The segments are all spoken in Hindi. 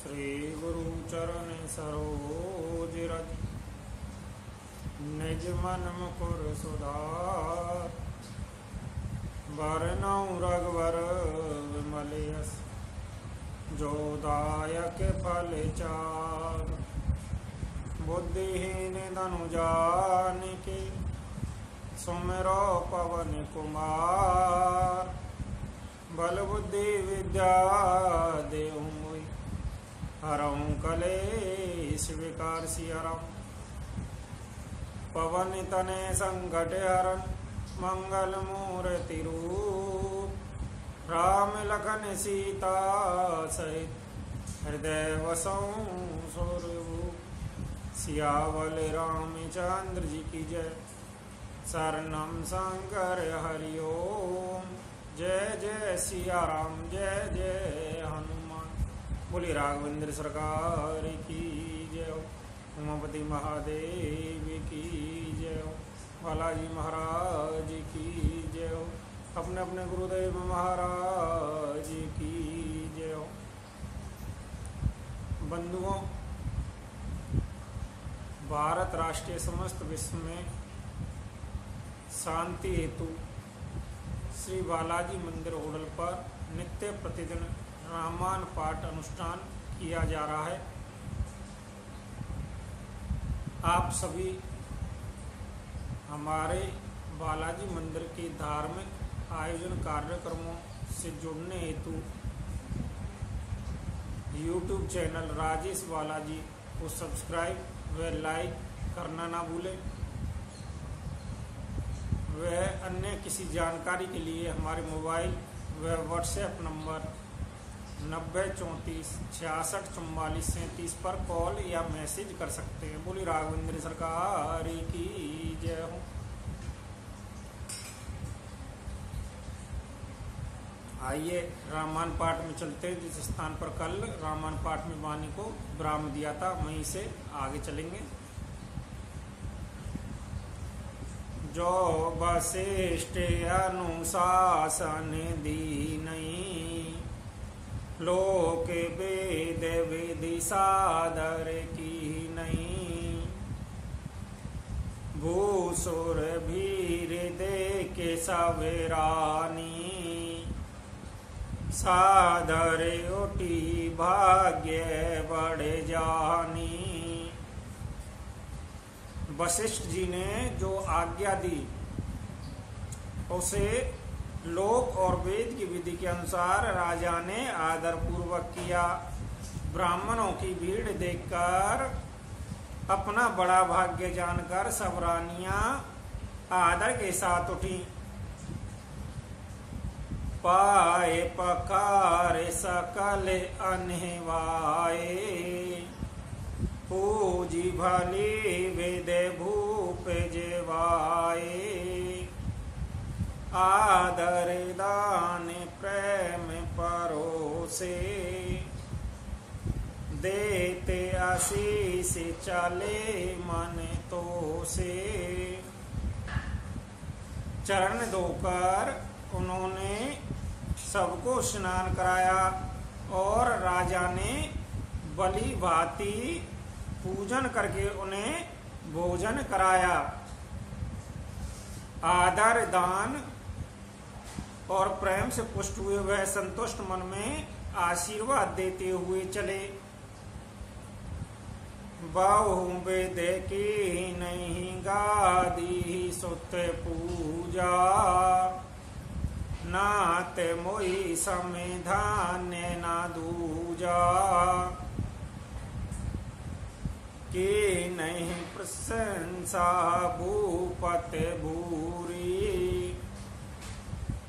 श्री गुरु चरण सरोज रज निज मन मुकुर सुधार बरनउँ रघुवर विमल यस जो दायक फल चार। बुद्धिहीन धनु जानिके सुमिरो पवन कुमार। बल बुद्धि विद्या देहु मोहि हरऊँ कलेश विकार सियरऊँ। पवन तने संकट हरण मंगल मूर्ति रूप। राम लखन सीता सहित हृदय वसऊँ सुरभूप। सियावल रामचंद्र जी की जय। शरणम शंकर हरि ओम। जय जय सिया राम जय जय हनुमान। बोली राघवेंद्र सरकार की जय हो। उमापति महादेव की जय हो। बालाजी महाराज की जय हो। अपने अपने गुरुदेव महाराज की जय हो। बंधुओं, भारत राष्ट्रीय समस्त विश्व में शांति हेतु श्री बालाजी मंदिर होडल पर नित्य प्रतिदिन रामायण पाठ अनुष्ठान किया जा रहा है। आप सभी हमारे बालाजी मंदिर के धार्मिक आयोजन कार्यक्रमों से जुड़ने हेतु YouTube चैनल राजेश बालाजी को सब्सक्राइब व लाइक करना ना भूलें। वह अन्य किसी जानकारी के लिए हमारे मोबाइल व व्हाट्सएप नंबर 90 34 66 44 37 पर कॉल या मैसेज कर सकते हैं। बोली राघवेंद्र सरकार की जय हो। आइए रामायण पाठ में चलते हैं। जिस स्थान पर कल रामायण पाठ में वाणी को विराम दिया था वहीं से आगे चलेंगे। जो वशिष्ठ अनुशासन दीनई। लोक वेद विधि सादर की नहीं। भूसुर भीर देखे सवेरानी। सादर उठी भाग्य बढ़ जानी। वशिष्ठ जी ने जो आज्ञा दी उसे लोक और वेद की विधि के अनुसार राजा ने आदर पूर्वक किया। ब्राह्मणों की भीड़ देखकर अपना बड़ा भाग्य जानकर सब रानियां आदर के साथ उठी। पाए पकार सकल अनहवाए। पूजी भली वेद भूप जेवाए। आदर दान प्रेम परोसे। देते आशीष चले मन तो से। चरण धोकर उन्होंने सबको स्नान कराया और राजा ने बलि भांति पूजन करके उन्हें भोजन कराया। आदर दान और प्रेम से पुष्ट हुए वह संतुष्ट मन में आशीर्वाद देते हुए चले। बहु वेद की नहीं गादी सुत पूजा। नात मोहि समिधान्य ना दूजा। कि नहीं प्रशंसा भूपत भूरी।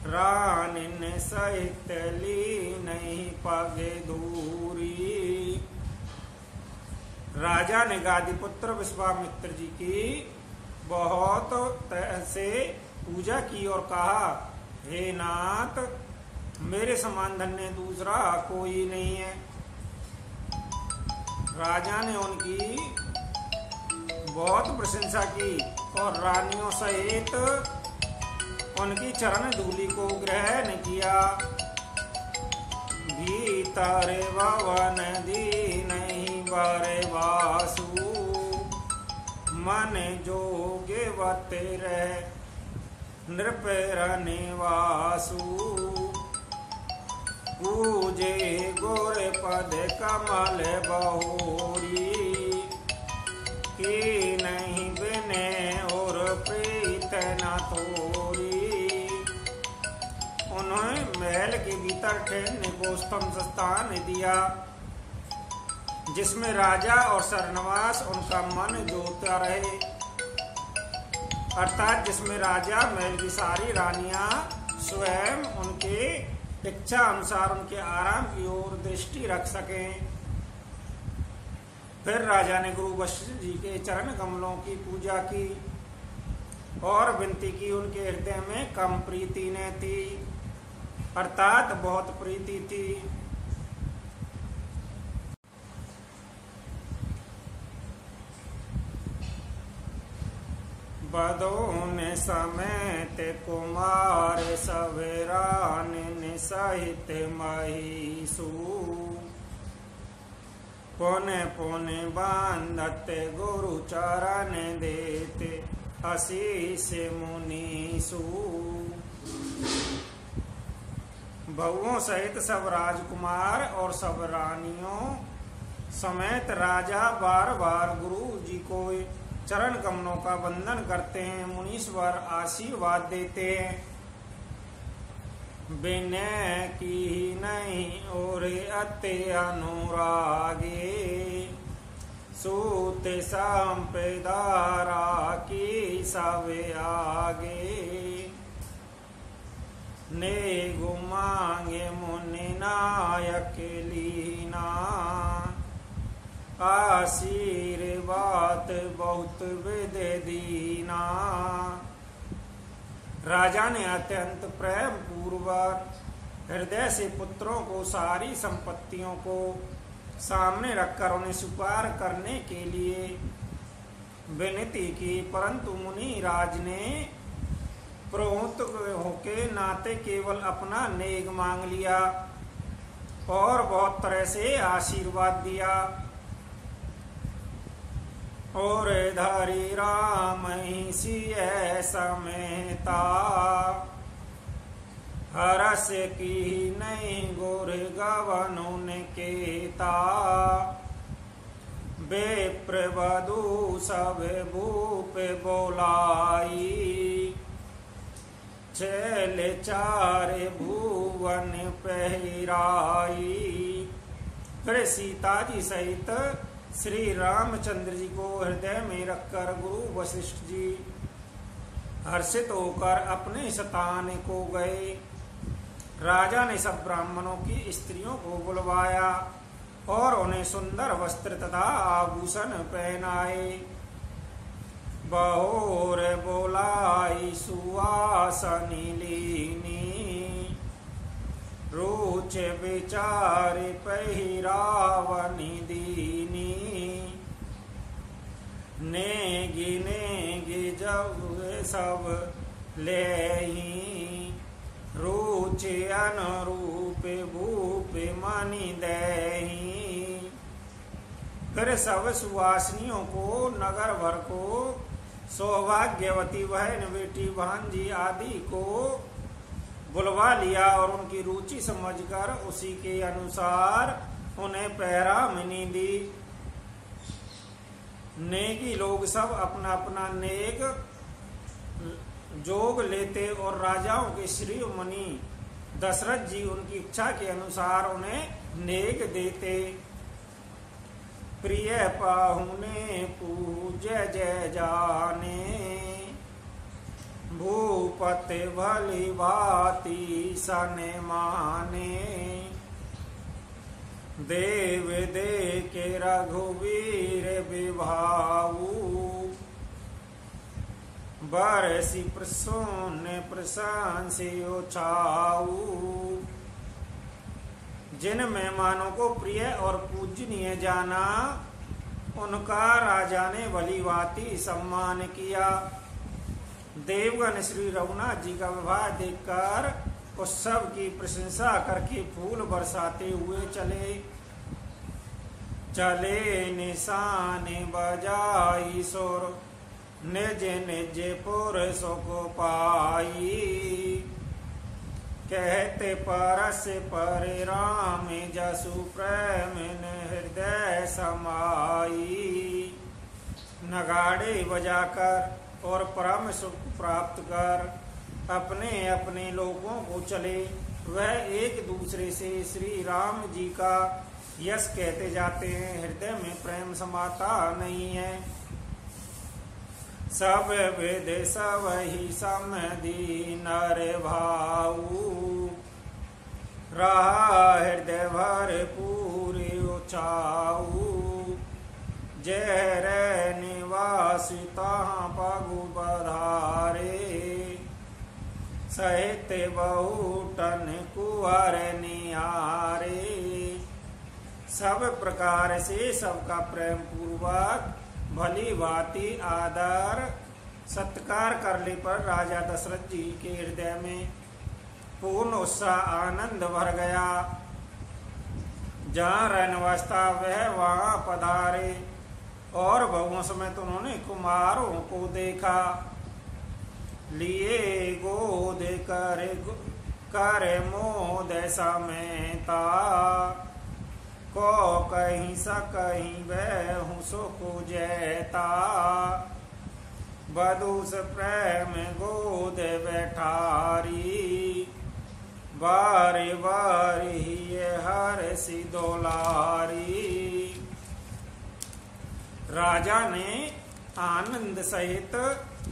रानिन सहित ली नहीं पगे दूरी। राजा ने गादीपुत्र विश्वामित्र जी की बहुत तरह से पूजा की और कहा, हे नाथ, मेरे समान धन्य दूसरा कोई नहीं है। राजा ने उनकी बहुत प्रशंसा की और रानियों सहित उनकी चरण धूलि को ग्रहण किया। भीतर भवन दी बरे वासु मन जोगे वतेरे नृपेर निवासु पूजे गोर पद कमल बहोरी की नहीं बिने और प्रीत न तोरी। उन्होंने महल के भीतर ठहरने को उत्तम स्थान दिया जिसमें राजा और सरनवास उनका मन जोता रहे, अर्थात जिसमें राजा महल की सारी रानियां स्वयं उनके इच्छा अनुसार उनके आराम की ओर दृष्टि रख सकें। फिर राजा ने गुरु वशिष्ठ जी के चरण कमलों की पूजा की और विनती की। उनके हृदय में कम प्रीति न थी, अर्थात बहुत प्रीति थी। बदोन समेत कुमार सवेरान सहित महिषु पुने पुने बांधत गुरु चरण देते आशीष मुनीसु। बहुओं सहित सब राजकुमार और सब रानियों समेत राजा बार बार गुरु जी को चरण कमलों का वंदन करते हैं, मुनीश्वर आशीर्वाद देते हैं। बिनय की नहीं और अति अनुरागे सूत संपेदारा की सवे आगे ने गुमांगे मुनि नायक लीना आशीर्वाद बहुत विदे दीना। राजा ने अत्यंत प्रेम पूर्वक हृदय से पुत्रों को सारी संपत्तियों को सामने रखकर उन्हें स्वीकार करने के लिए विनती की, परंतु मुनि राज ने प्रोत होके नाते केवल अपना नेग मांग लिया और बहुत तरह से आशीर्वाद दिया। और धारी राम सिय समेता हरस की नहीं गुर गवनु ने केता बेप्रवधु सब भूप बोलाई चल चार भुवन पहराई। फिर सीता जी सहित श्री रामचंद्र जी को हृदय में रखकर गुरु वशिष्ठ जी हर्षित होकर अपने स्थान को गए। राजा ने सब ब्राह्मणों की स्त्रियों को बुलवाया और उन्हें सुंदर वस्त्र तथा आभूषण पहनाए। बहोर बोलाई सुवासनी लीनी रुच विचार पहिरावनी दीनी नेगी नेगी जब सब लेही रुच अनुरूप भूप मणि देही। फिर सब सुवासनियों को नगर भर को सौभाग्यवती बहन बेटी भांजी आदि को बुलवा लिया और उनकी रुचि समझकर उसी के अनुसार उन्हें पहरामनी दी। नेगी लोग सब अपना अपना नेग जोग लेते और राजाओं के श्री मुनि दशरथ जी उनकी इच्छा के अनुसार उन्हें नेग देते। प्रिय पाहुने पूज जय जाने भूपति भली भांति सने माने देव दे के रघुवीर विभाऊ बरसी प्रसन्न प्रशंसियो छाऊ। जिन मेहमानों को प्रिय और पूजनीय जाना उनका राजा ने भली भांति सम्मान किया। देवगण श्री रघुनाथ जी का विवाह देखकर उत्सव की प्रशंसा करके फूल बरसाते हुए चले। चले निशान बजाई सुर, निज निज पुरुष को पाई। कहते परस पर राम, जसु प्रेम हृदय समाई। नगाड़े बजाकर और परम सुख प्राप्त कर अपने अपने लोगों को चले। वह एक दूसरे से श्री राम जी का यश कहते जाते हैं, हृदय में प्रेम समाता नहीं है। सब वेद सब ही समधि नर भाऊ, रहा हृदय भर पूरे उचाऊ। जहर निवासिता पगु बधारे, सहित बहुटन कुंवर निहारे। सब प्रकार से सबका प्रेम पूर्वक भली भांति आदर सत्कार करने पर राजा दशरथ जी के हृदय में पूर्ण उत्साह आनंद भर गया। जहाँ रहनवस्था वह वहाँ पधारे और बहुओं समेत उन्होंने कुमारों को देखा। लिए गोद कर मोद समेता, को कहीं सा कहीं वह सुख जैता। बधुस प्रेम गोद बैठारी, बारी बारी हर सी दुलारी। राजा ने आनंद सहित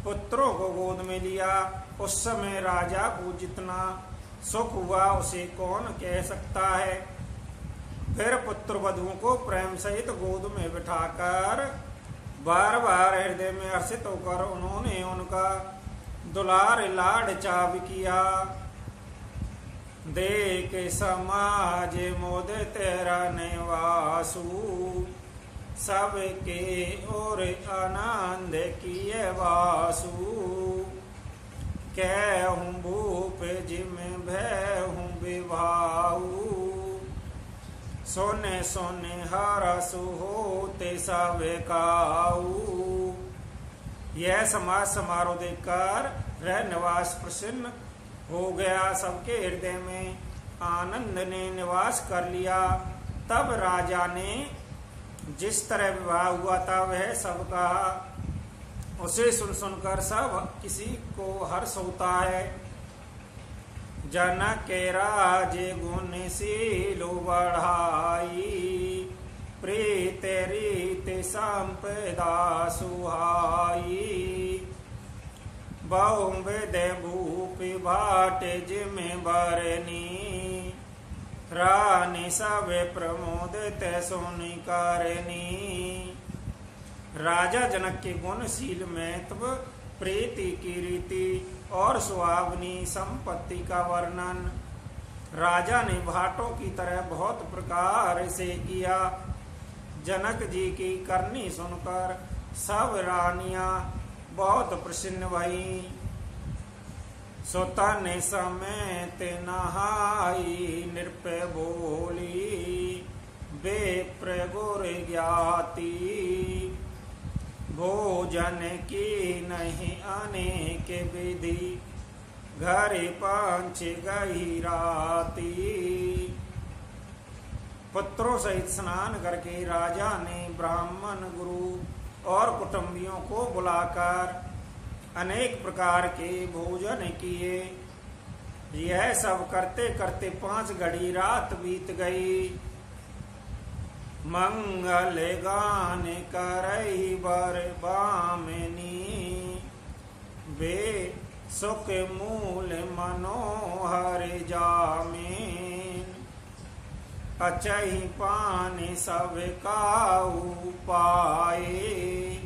पुत्रों को गोद में लिया। उस समय राजा को जितना सुख हुआ उसे कौन कह सकता है। फिर पुत्र वधुओं को प्रेम सहित गोद में बिठाकर बार बार हृदय में हर्षित होकर उन्होंने उनका दुलार लाड चाव किया। देख समाज मोद तेरा निवासु, सबके और आनंद किए वासु। कह हूँ भूप जिम भय हूँ विभाऊ, सोने सोने हरसु होते सब काऊ। यह समाज समारोह देखकर रहनिवास प्रसन्न हो गया। सबके हृदय में आनंद ने निवास कर लिया। तब राजा ने जिस तरह विवाह हुआ था वह सब कहा। उसे सुन सुनकर सब किसी को हर्ष होता है। जनक के राज गुणशील बढ़ाई, प्रीत रीत संपदा सुहाई। बहुविध भूप भाट जिम बरनी, रानी सब प्रमोदित सुनि करनी। राजा जनक के गुणशील महत्व, प्रीति की रीति और सुहावनी संपत्ति का वर्णन राजा ने भाटों की तरह बहुत प्रकार से किया। जनक जी की करनी सुनकर सब रानियां बहुत प्रसन्न भई। सुतन समेत नहाई नृप बोली, बेप्र गुर ज्ञाति। भोजन की नहीं अनेक विधि, घर पांच गई राती। पुत्रों सहित स्नान करके राजा ने ब्राह्मण गुरु और कुटुंबियों को बुलाकर अनेक प्रकार के भोजन किए। यह सब करते करते 5 घड़ी रात बीत गई। मंगल गान करई बर बामनी, बे सुख मूल मनोहर जामीन। अचहि पान सब काऊ पाए,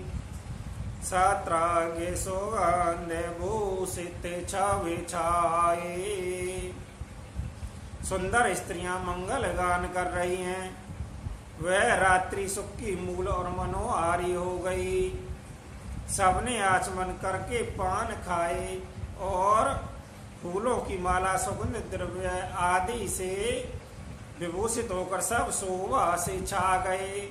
सत्रागे सुगंध भूषित छवि छाए। सुंदर स्त्रियां मंगल गान कर रही हैं। वह रात्रि सुख की मूल और मनोहारी हो गई। सबने आचमन करके पान खाए और फूलों की माला सुगंध द्रव्य आदि से विभूषित होकर सब शोभा से छा गए।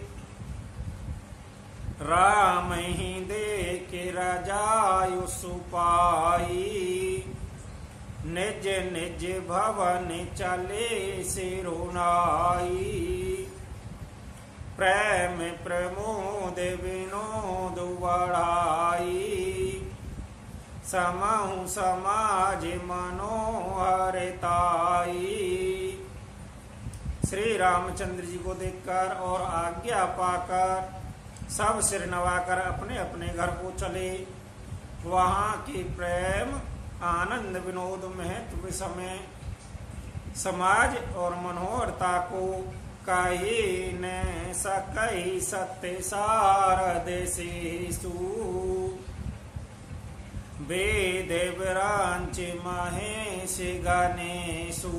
राम ही देख रजायु सुपाई, निज निज भवन चले सिरुनाई। प्रेम प्रमोद विनोद बढ़ाई, समहु समाज मनोहरताई। श्री रामचंद्र जी को देखकर और आज्ञा पाकर सब सिर नवाकर अपने अपने घर को चले। वहाँ की प्रेम आनंद विनोद महत्व समय समाज और मनोहरता को कही न सकई सत्य सारद शेषु। वेद विरांच महेश गणेशु,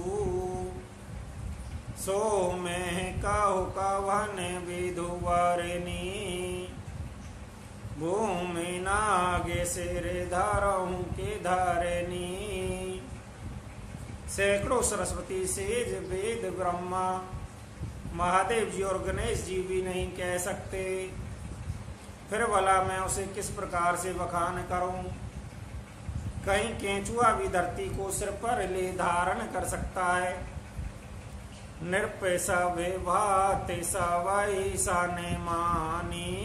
सो मैं कहु कवन विधुवरनी। भूमि नागे सिर धरहूं के धरनी। सैकड़ों सरस्वती सेज वेद ब्रह्मा महादेव जी और गणेश जी भी नहीं कह सकते, फिर भला मैं उसे किस प्रकार से बखान करूं। कहीं केंचुआ भी धरती को सिर पर ले धारण कर सकता है। नृप सवे भात सवई सन मानी,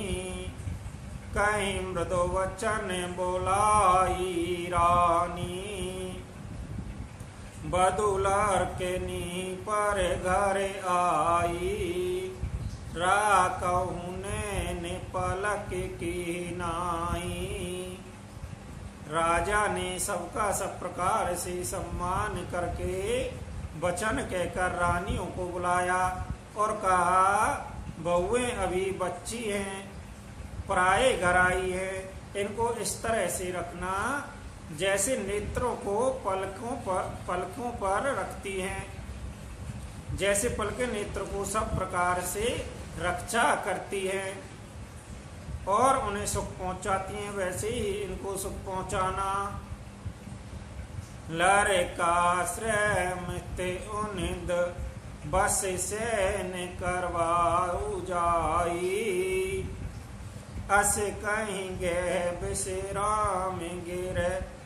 कहीं मृदो वचन बोलाई रानी। बदुलर के नी पर घर आई, राकहु ने पलक की नाई। राजा ने सबका सब प्रकार से सम्मान करके वचन कहकर रानियों को बुलाया और कहा, बहुएं अभी बच्ची हैं, पराये घर आई है, इनको इस तरह से रखना जैसे नेत्रों को पलकों पर रखती हैं। जैसे पलकें नेत्र को सब प्रकार से रक्षा करती हैं और उन्हें सुख पहुंचाती हैं, वैसे ही इनको सुख पहुंचाना। लरे का श्रय मिते उनिद बस से न करवाऊ जाई। अस कहेंगे विश्राम गिर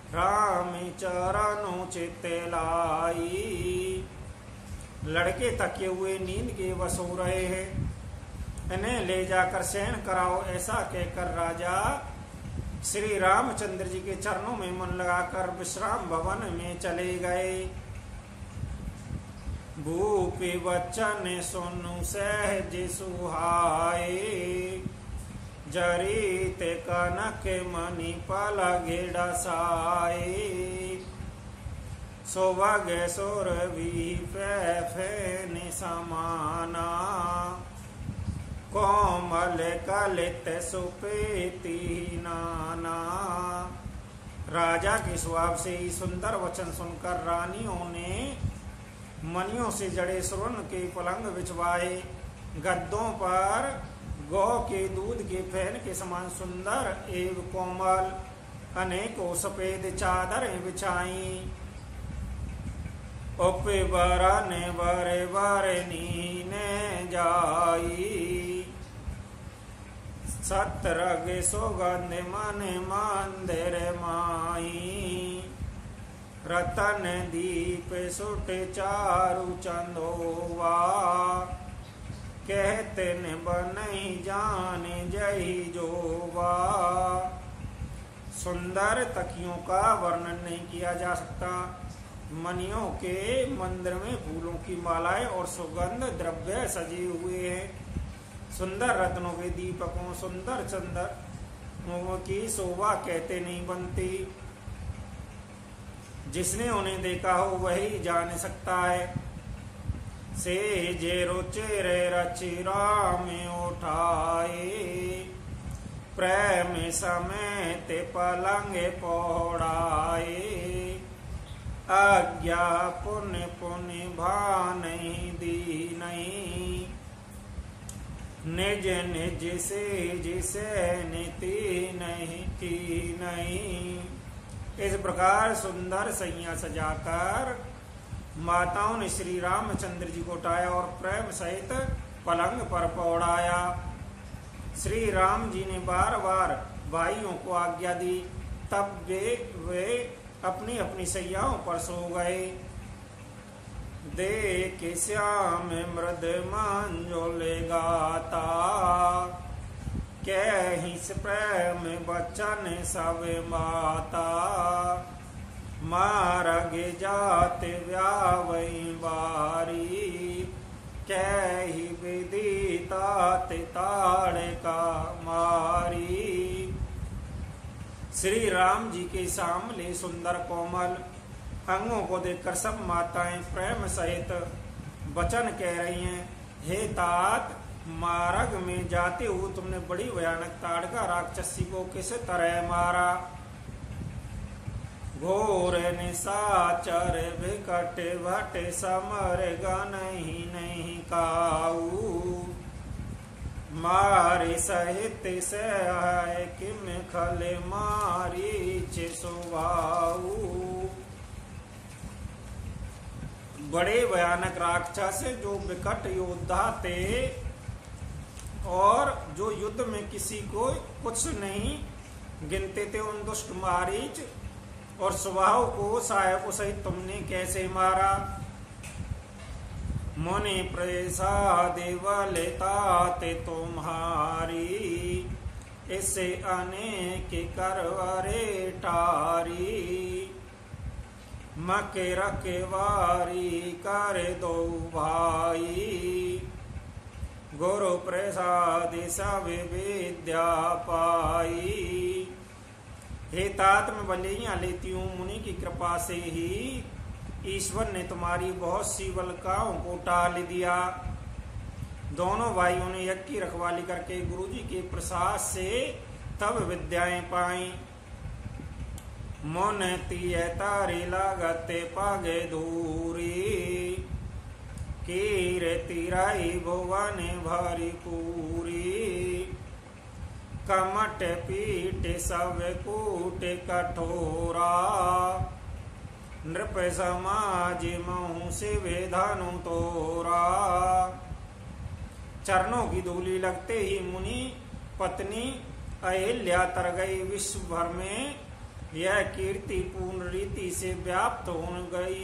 राम चरणों चित लाई। लड़के थके हुए नींद के वश हो रहे हैं, इन्हें ले जाकर शयन कराओ, ऐसा कहकर राजा श्री रामचंद्र जी के चरणों में मन लगाकर विश्राम भवन में चले गए। भूपि वचन सुनु सहज सुहाए, जरित कनक मणि पलघे डसाए। सोवग सुर भी फैफेन समाना, कोमल कलित सुपेति नाना। राजा के स्वभाव से ही सुंदर वचन सुनकर रानियों ने मणियों से जड़े स्वर्ण के पलंग बिछवाए। गद्दों पर गौ के दूध के फैन के समान सुंदर एवं कोमल अनेकों सफेद चादरें बिछाई। उपे बरन बरे बरनी जाई, सतरग सुगंध मन मंदिर माई। रतन दीप सुट चारु चंदोवा, कहते न बनई जाने जही जोवा। सुंदर तकियों का वर्णन नहीं किया जा सकता। मणियों के मंदिर में फूलों की मालाएं और सुगंध द्रव्य सजे हुए हैं। सुंदर रत्नों के दीपकों सुंदर चंदनों की शोभा कहते नहीं बनती। जिसने उन्हें देखा हो वही जान सकता है। से जे रुचे रे रचि राम उठाए, प्रेम समेत पलंग पौड़ाए। आज्ञा पुण्य पुण्य भानहि दीनहि, निज निज से जिसे नीति नहीं की नहीं। इस प्रकार सुंदर सैया सजाकर माताओं ने श्री रामचंद्र जी को उठाया और प्रेम सहित पलंग पर पौड़ाया। श्री राम जी ने बार बार भाइयों को आज्ञा दी। तब वे अपनी अपनी सैयाओं पर सो गए। देख श्याम मृद मंजोले गाता, कहिस प्रेम बचन सब माता। मारगे जात व्यावई बारी, कही विधि तात ताड़ का मारी। श्री राम जी के सामने सुंदर कोमल अंगों को देखकर सब माताएं प्रेम सहित वचन कह रही हैं, हे तात, मार्ग में जाते हुए तुमने बड़ी भयानक ताड़का राक्षसी को किस तरह मारा। घोर निशाचर विकट भट समर नहीं काऊ। मारे सहित सहाय किम खल मारीच सुभाऊ। बड़े भयानक राक्षस जो विकट योद्धा थे और जो युद्ध में किसी को कुछ नहीं गिनते थे, उन दुष्ट मारीच और स्वभाव को सहायकों सहित तुमने कैसे मारा। मुनि प्रसाद बलताते तुम्हारी, इससे अनेक करवरे टारी। मके रखवारी कर दो भाई, गुरु प्रसाद सब विद्या पाई। हे तात, मैं बलियां लेती हूँ मुनि की कृपा से ही ईश्वर ने तुम्हारी बहुत सी बलकाओं को टाल दिया। दोनों भाइयों ने यज्ञ की रखवाली करके गुरु जी के प्रसाद से तब विद्याएं पाई। मन तीय तारी लागते पागे दूरी, कीर्तिराई भुवन भरी पूरी। कमट पीठ सब कूट कठोरा, नृप समाज महु से वेधानु तोरा। चरणों की धूली लगते ही मुनि पत्नी अहिल्या तर गई। विश्व भर में यह कीर्ति पूर्ण रीति से व्याप्त हो गई।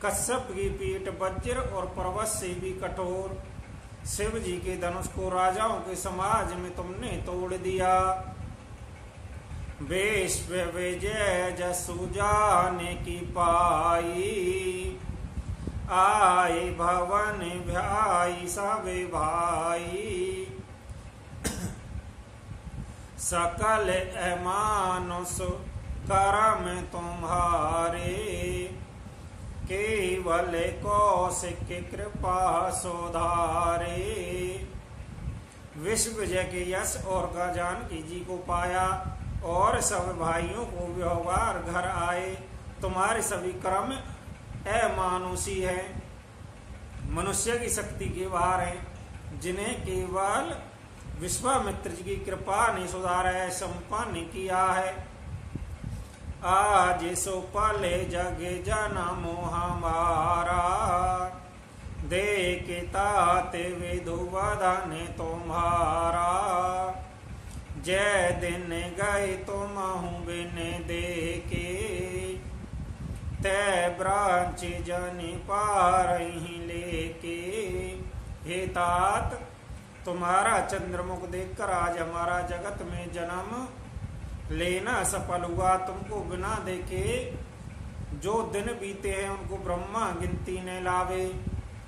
कश्यप की पीठ वज्र और पर्वत से भी कठोर। शिव जी के धनुष को राजाओं के समाज में तुमने तोड़ दिया। विश्व विजय जसु जाने की पाई, आए भवन भाई सबे भाई। सकल अमानुष करम तुम्हारे, केवल कौशिक कृपा सुधारे। विश्व विजय के यश और जानकी जी को पाया और सब भाइयों को व्यवहार घर आए। तुम्हारे सभी कर्म अमानुषी है, मनुष्य की शक्ति के बाहर है, जिन्हें केवल विश्वामित्र जी की कृपा ने सुधारा संपन्न किया है। आज सो पले जग जन्म हमारा, देखता ते विधु वदन तुम्हारा। जय दिन गए तुम बिन देखे, तै ब्रांच जनि पार ही लेके। हे तात, तुम्हारा चंद्रमुख देखकर आज हमारा जगत में जन्म लेना सफल हुआ। तुमको बिना देखे जो दिन बीते हैं उनको ब्रह्मा गिनती न लावे,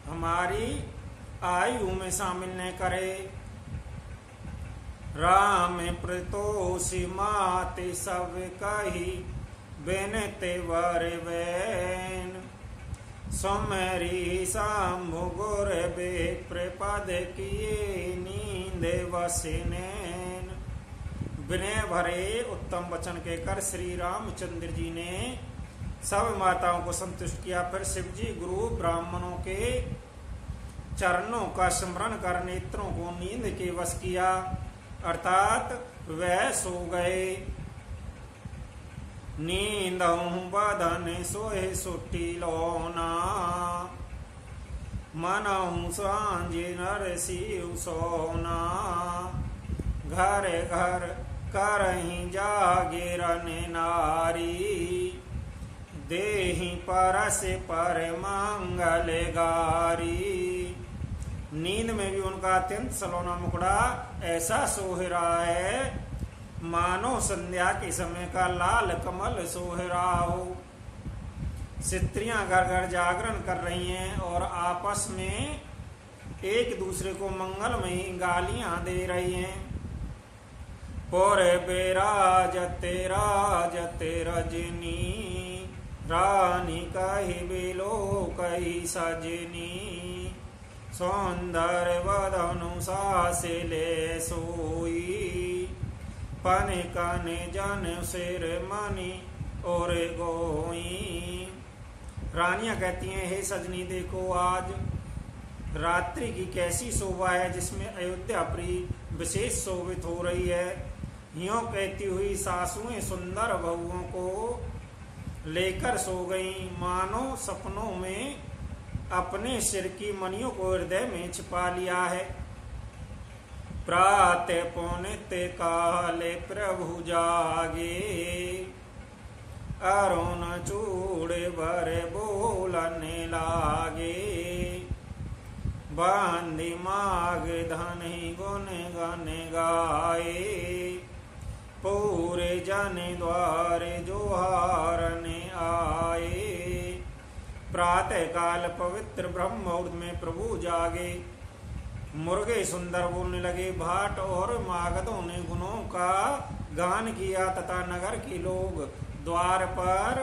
हमारी आयु में शामिल न करे। राम प्रतोषी माते सब कही, बेनते वर बैन। सुमेरी शंभु गुर विप्र पद किए, नींद वसनैन। विनय भरे उत्तम वचन कहकर श्री रामचंद्र जी ने सब माताओं को संतुष्ट किया। फिर शिव जी गुरु ब्राह्मणों के चरणों का स्मरण कर नेत्रों को नींद के वश किया, अर्थात वह सो गए। नींदहु बदन सोए सुटी लोना, मनहु सांझे नरसिंह सोना, घर घर करहीं जागे रन नारी, देहि परस पर मंगल गारी। नींद में भी उनका अत्यंत सलोना मुखड़ा ऐसा सोह रहा है मानो संध्या के समय का लाल कमल सोह रहा हो। स्त्रियां घर घर जागरण कर रही हैं और आपस में एक दूसरे को मंगलमयी गालियां दे रही हैं। पोरे बेराजते राजते रजनी, रानी कही बिलो कही सजनी, सौंदर्य वदनु सासिले सोई, पन कन जन सिर मणि और गोई। रानियां कहती हैं, हे सजनी देखो आज रात्रि की कैसी शोभा है जिसमें अयोध्या प्रिय विशेष शोभित हो रही है। यूं कहती हुई सासुएं सुंदर बहुओं को लेकर सो गईं, मानो सपनों में अपने सिर की मणियों को हृदय में छिपा लिया है। प्रातः पौने काले प्रभु जागे, अरुण चूड़े भरे बोलने लागे, बांधी माग धनी गुन गन गाए, पूरे जन द्वारे जोहारने आए। प्रातः काल पवित्र ब्रह्म मुहूर्त में प्रभु जागे, मुर्गे सुंदर बोलने लगे, भाट और मागधों ने गुणों का गान किया तथा नगर के लोग द्वार पर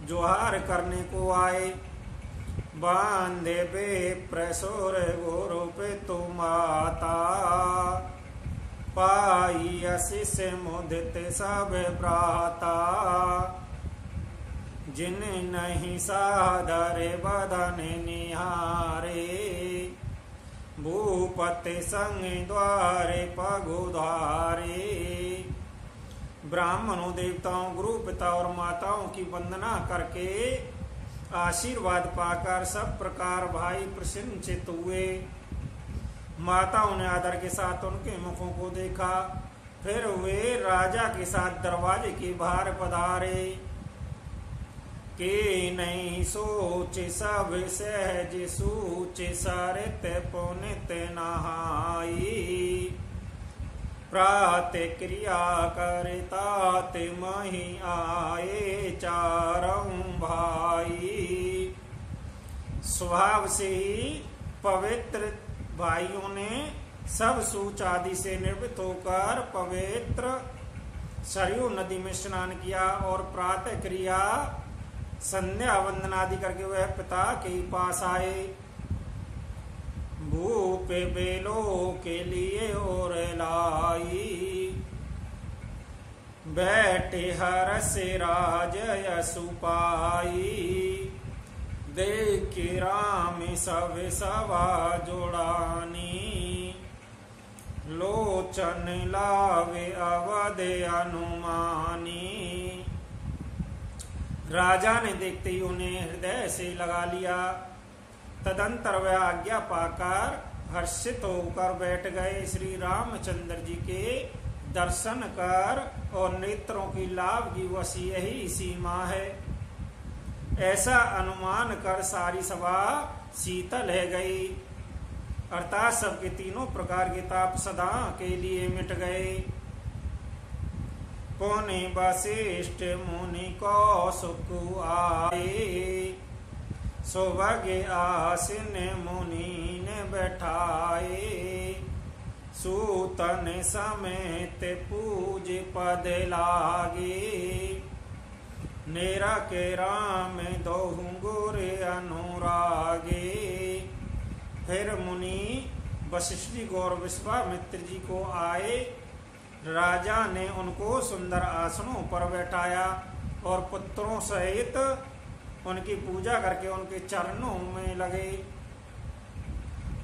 जोहार करने को आए। बांधे बे प्रसुर गुरु पे तु माता, पाई आशीष मुदित सब प्राता, जिन नहीं सादरे बदन निहारे, भूपति संग द्वारे पगुधारे। ब्राह्मणों देवताओं गुरु पिता और माताओं की वंदना करके आशीर्वाद पाकर सब प्रकार भाई प्रसन्नचित हुए। माताओं ने आदर के साथ उनके मुखों को देखा, फिर वे राजा के साथ दरवाजे के बाहर पधारे। के नहीं सोच सब सहज सूच, सरित पुनित नहाई, प्रातः क्रिया करता मही आए चारों भाई। स्वभाव से ही पवित्र भाइयों ने सब सूच आदि से निर्मित होकर पवित्र सरयू नदी में स्नान किया और प्रातः क्रिया संध्या वंदन आदि करके वह पिता के पास आए। भूप बेलो के लिए और लाई, बैठे हरस राज यसुपाई, देख राम सब सवा जोड़ानी, लोचन लावे अवध अनुमानी। राजा ने देखते ही उन्हें हृदय से लगा लिया। तदंतर वह आज्ञा पाकर हर्षित होकर बैठ गए। श्री रामचंद्र जी के दर्शन कर और नेत्रों की लाभ की बस यही सीमा है। ऐसा अनुमान कर सारी सभा शीतल है गई, अर्थात सबके तीनों प्रकार के ताप सदा के लिए मिट गए। पुनि वशिष्ठ मुनि कौसुक आए, सौभाग्य आसीन मुनि ने बैठाए, सूतन समेत पूज पद लागे, नेरा के राम दोहु गुर अनुरागे। फिर मुनि वशिष्ठ जी और विश्वामित्र जी को आए। राजा ने उनको सुंदर आसनों पर बैठाया और पुत्रों सहित उनकी पूजा करके उनके चरणों में लगे।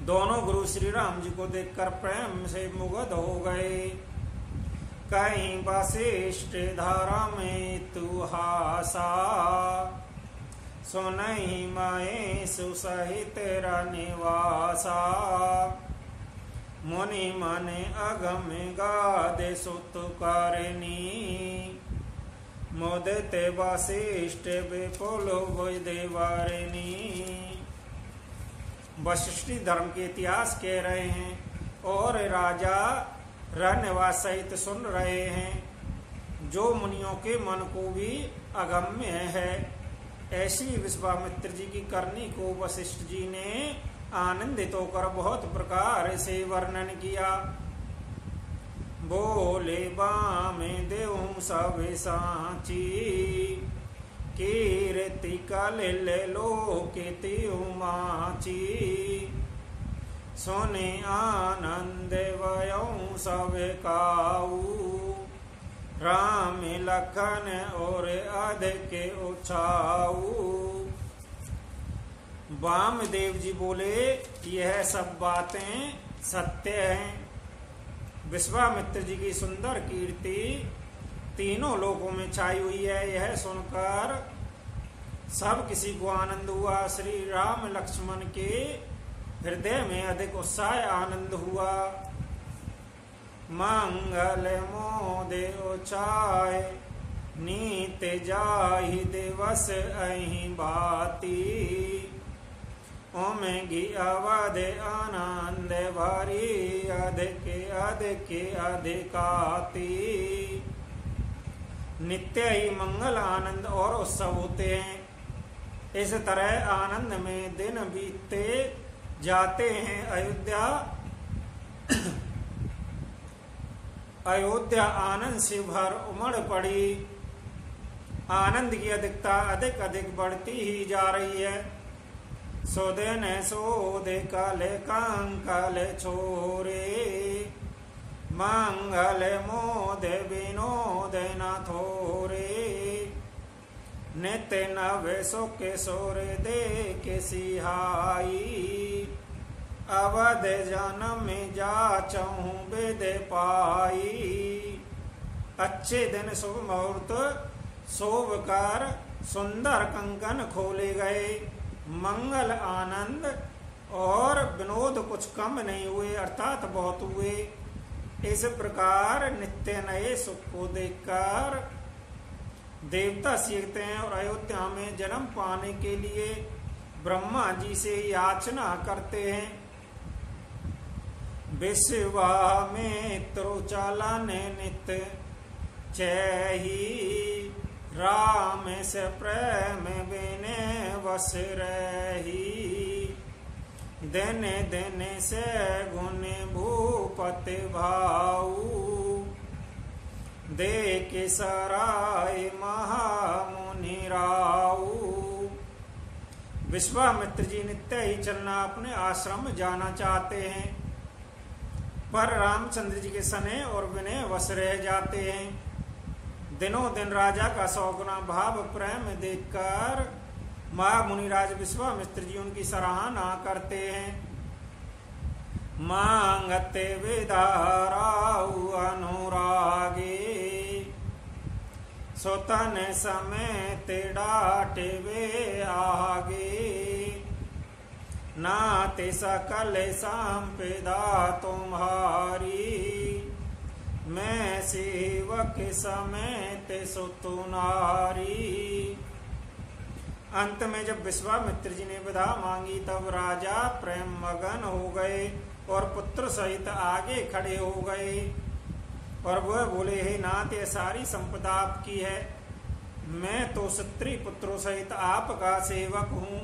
दोनों गुरु श्री राम जी को देखकर प्रेम से मुग्ध हो गए। कहीं वशिष्ठ धारा में तू हासा, सुनहि महेशु सहित रनिवासा मुनि मन अगम गादे सुत कारिणी मोदिते वशिष्ठ विपुल देवारिणी। वशिष्ठ धर्म के इतिहास कह रहे हैं और राजा रनिवास सहित सुन रहे हैं, जो मुनियों के मन को भी अगम्य है। ऐसी विश्वामित्र जी की करनी को वशिष्ठ जी ने आनंदित होकर बहुत प्रकार से वर्णन किया। बोले बामे देव सब सांची कीर्ति कलिल लोकेति उमाची सोने आनंद वयं सब काऊ राम लखन और अधिक उछाऊ। वामदेव जी बोले यह सब बातें सत्य हैं। विश्वामित्र जी की सुंदर कीर्ति तीनों लोकों में छाई हुई है। यह सुनकर सब किसी को आनंद हुआ। श्री राम लक्ष्मण के हृदय में अधिक उत्साह आनंद हुआ। मंगल मोदे उछाए नीत जाहि दिवस अहि बाती ओमेगी अवध आनंद भरी अधिक अधिक अधिकाती। नित्य ही मंगल आनंद और उत्सव होते हैं। इस तरह आनंद में दिन बीतते जाते हैं। अयोध्या आनंद से भर उमड़ पड़ी। आनंद की अधिकता अधिक अधिक बढ़ती ही जा रही है। सोदेन सोदे काले कंकल छोरे मंगल मोदे विनोद न थोरे नित्य नवे सुख सोर दे के सिहाई अवध जन्म जाचहूं वेद पाई। अच्छे दिन शुभ मुहूर्त शोभ कर सुंदर कंकन खोले गए। मंगल आनंद और विनोद कुछ कम नहीं हुए, अर्थात बहुत हुए। इस प्रकार नित्य नए सुख को देखकर देवता सीखते हैं और अयोध्या में जन्म पाने के लिए ब्रह्मा जी से याचना करते हैं। विश्वामित्र चलन नित चही राम से प्रेम बिने वस रही दिन दिन से गुण भूपति भाऊ देख सराय महामुनि राऊ। विश्वामित्र जी नित्य ही चलना अपने आश्रम जाना चाहते हैं, पर रामचंद्र जी के सने और विनय वश रह जाते हैं। दिनों दिन राजा का 100 गुना भाव प्रेम देखकर महामुनिराज विश्वामित्र जी उनकी सराहना करते हैं। मांगते विदाराउ अनुरागे सोतन समेत डाटे वे आगे नाते सकल संपदा तुम्हारी मैं सेवक समेत सुतुनारी। अंत में जब विश्वामित्र जी ने विदा मांगी तब राजा प्रेम मगन हो गए और पुत्र सहित आगे खड़े हो गए और वह बोले, हे नाथ, ये सारी संपदा आपकी है, मैं तो क्षत्रिय पुत्रों सहित आपका सेवक हूँ।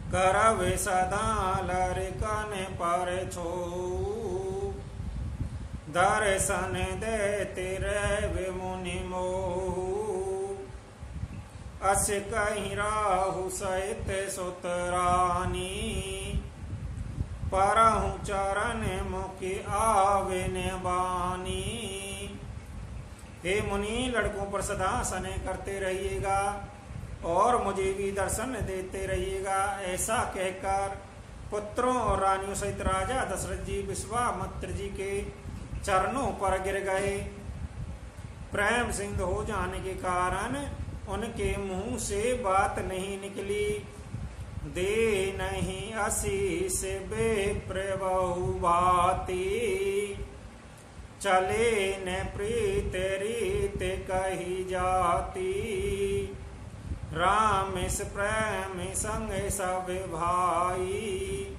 करवे सदा लरिकन पर छो दर्शन देते रहे मुनि मोह अस कहीं राहु सहित सुतरानी परहु चरण मुखी आवे बानी। हे मुनि, लड़कों पर सदा सने करते रहिएगा और मुझे भी दर्शन देते रहिएगा। ऐसा कहकर पुत्रों और रानियों सहित राजा दशरथ जी विश्वामित्र जी के चरणों पर गिर गए। प्रेम सिंधु हो जाने के कारण उनके मुंह से बात नहीं निकली। दे नहीं आशीष विप्र बहु भांति, चले न प्रीत रीत कही जाती। राम इस प्रेम संग सब भाई,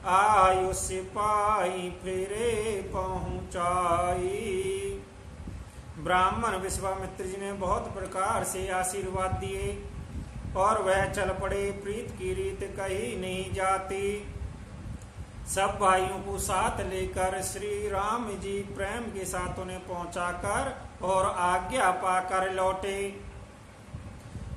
आयुष पाई फिरे पहुंचाई। ब्राह्मण विश्वामित्र जी ने बहुत प्रकार से आशीर्वाद दिए और वह चल पड़े। प्रीत की रीत कही नहीं जाती। सब भाइयों को साथ लेकर श्री राम जी प्रेम के साथ उन्हें पहुंचाकर और आज्ञा पाकर लौटे।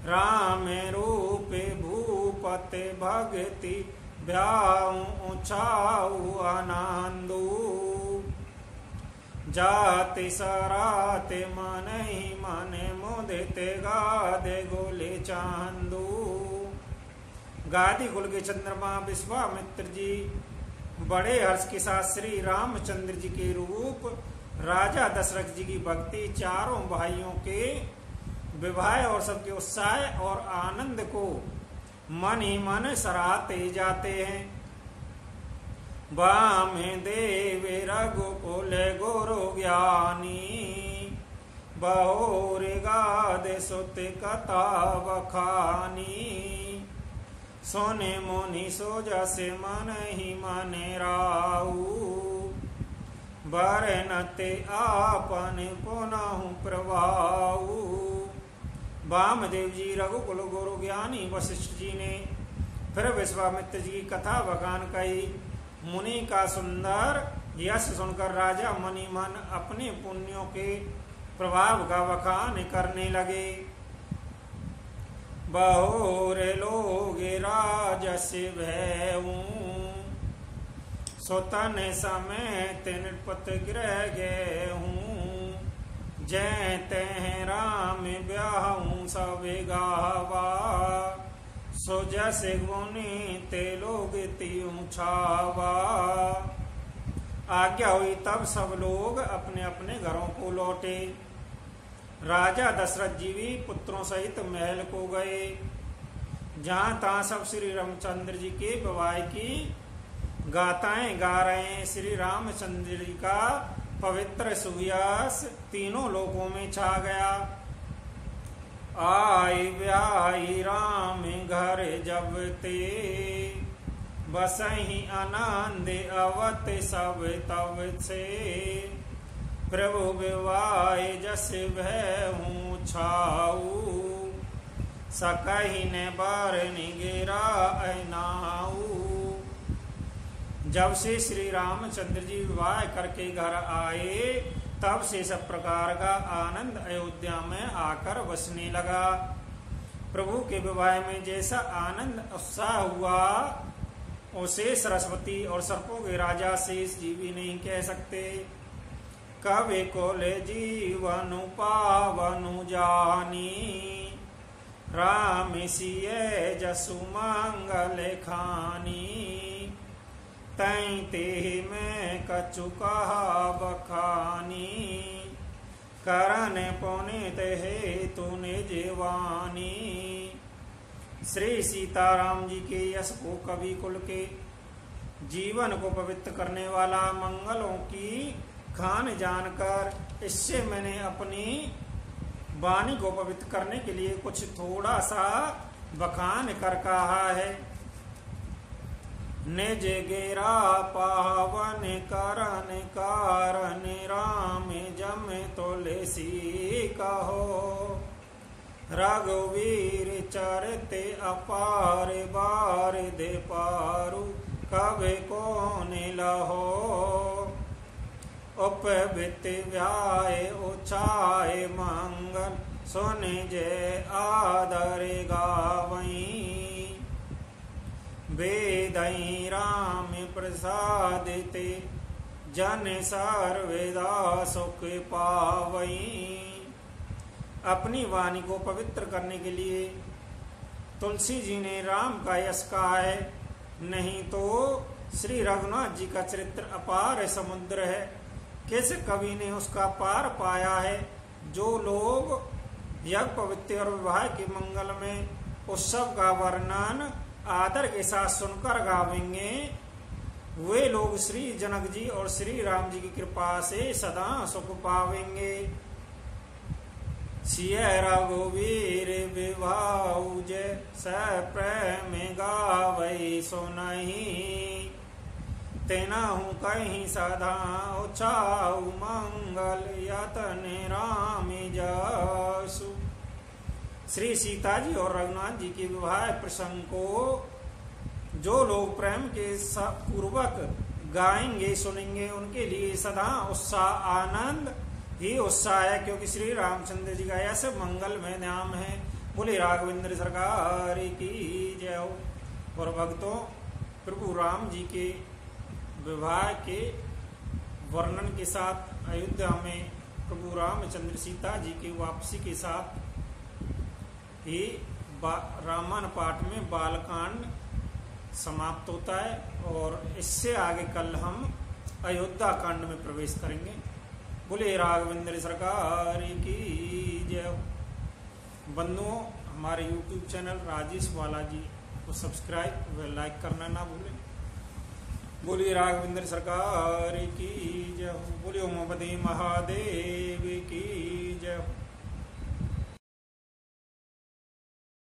राम रूप भूपति भगति ब्याऊ छाऊ आनंदू, जाति सराते मन ही मन मुदिते गादे गोले चांदू। गादी कुल के चंद्रमा विश्वामित्र जी बड़े हर्ष के साथ श्री रामचंद्र जी के रूप, राजा दशरथ जी की भक्ति, चारों भाइयों के विवाह और सबके उत्साह और आनंद को मन ही मन सराहते जाते हैं। वाम देव रघुकुल गुरु ज्ञानी, बहोर गाद सुत कथा बखानी। सोने मुनि सो जसे मन ही मन राऊ, बरनते आपन पुनः प्रभाऊ। वामदेव जी रघुकुल गुरु ज्ञानी वशिष्ठ जी ने फिर विश्वामित्र जी की कथा बखान कही। मुनि का सुंदर यश सुनकर राजा मनि मन अपने पुण्यों के प्रभाव का बखान करने लगे। बहुर लोग राजस भयऊ, सुतन समेत नृपत गृह गेहूं। जय तह राम ब्याहूं सब गावा, सो जस गुनी ते लोग त्यों छावा। आज्ञा हुई तब सब लोग अपने अपने घरों को लौटे। राजा दशरथ जी भी पुत्रों सहित महल को गए। जहां तहां सब श्री रामचंद्र जी के विवाह की गाथाएं गा रहे हैं। श्री रामचंद्र जी का पवित्र सुयस तीनों लोकों में छा गया। आई ब्याही राम घर जब ते, बसही आनंद अवत सब तब से। प्रभु विवाह जस भयहूँ छाऊ, सकही ने बार निगेरा ऐनाऊ। जब से श्री रामचंद्र जी विवाह करके घर आए, तब से सब प्रकार का आनंद अयोध्या में आकर बसने लगा। प्रभु के विवाह में जैसा आनंद उत्साह हुआ, उसे सरस्वती और सर्पों के राजा शेष जी भी नहीं कह सकते। कवि कोले जीवनु पावनु जानी, राम सिय जसु मंगल खानी। तै ते में कछु कहा बखानी, करन पुनित हेतु निज वानी। श्री सीताराम जी के यश को कवि कुल के जीवन को पवित्र करने वाला मंगलों की खान जानकर, इससे मैंने अपनी वाणी को पवित्र करने के लिए कुछ थोड़ा सा बखान कर कहा है। निज गेरा पावन करन कारण, राम जम तुलसी कहो। रघुवीर चरते अपार बार दे पारु, कवि कौन लहो। उपबित व्याय उछाए मंगल, सुन जय आदर गावई। वेदई राम प्रसादिते, जन सर्वदा सुख पावई। अपनी वाणी को पवित्र करने के लिए तुलसी जी ने राम का यश कहा है, नहीं तो श्री रघुनाथ जी का चरित्र अपार समुद्र है। किस कवि ने उसका पार पाया है। जो लोग यह पवित्र और विवाह के मंगल में उत्सव का वर्णन आदर के साथ सुनकर गावेंगे वे लोग श्री जनक जी और श्री राम जी की कृपा से सदा सुख पावेंगे। सिय रघुवीर विभाऊ जय प्रेम गावै सुनहि तेनाहु कहीं सदा उचाऊ मंगल यतन राम जसु। श्री सीता जी और रघुनाथ जी के विवाह प्रसंग को जो लोग प्रेम के पूर्वक गाएंगे सुनेंगे उनके लिए सदा उत्साह आनंद ही उत्साह है, क्योंकि श्री रामचंद्र जी का ऐसे मंगल में नाम है। बोले राघवेंद्र सरकार की जय हो। और भक्तों, प्रभु राम जी के विवाह के वर्णन के साथ अयोध्या में प्रभु रामचंद्र सीता जी की वापसी के साथ ही रामायण पाठ में बालकांड समाप्त होता है और इससे आगे कल हम अयोध्या कांड में प्रवेश करेंगे। बोले राघवेंद्र सरकार की जय हो। बंधुओं, हमारे YouTube चैनल राजेश बालाजी को सब्सक्राइब व लाइक करना ना भूलें। बोलिए राघवेंद्र सरकार की जय हो। बोलिए उमापति महादेव